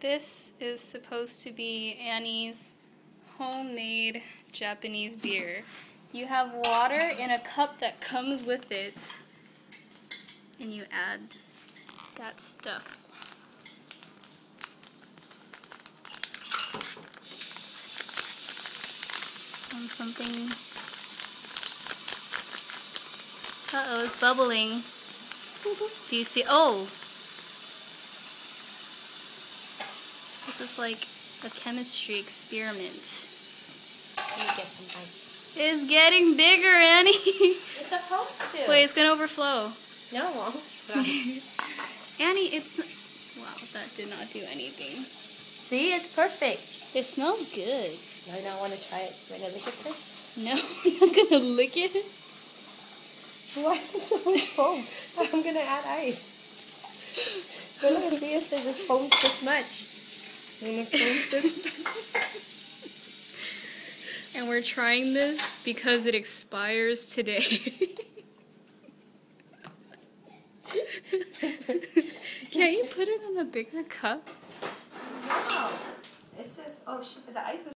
This is supposed to be Annie's homemade Japanese beer. You have water in a cup that comes with it, and you add that stuff. And something. Uh-oh, it's bubbling. Do you see? Oh! This is like a chemistry experiment. Let me get some ice. It's getting bigger, Annie. It's supposed to. Wait, it's gonna overflow. No, it won't. Annie, it's... Wow, that did not do anything. See, it's perfect. It smells good. I don't want to try it. Do I gotta lick it first? No, you're not gonna lick it. Why is there so much foam? I'm gonna add ice. But look, see, it says it foams this much. And it foams this much. And we're trying this because it expires today. Can't you put it in a bigger cup? Wow. It says, oh, shit, the ice was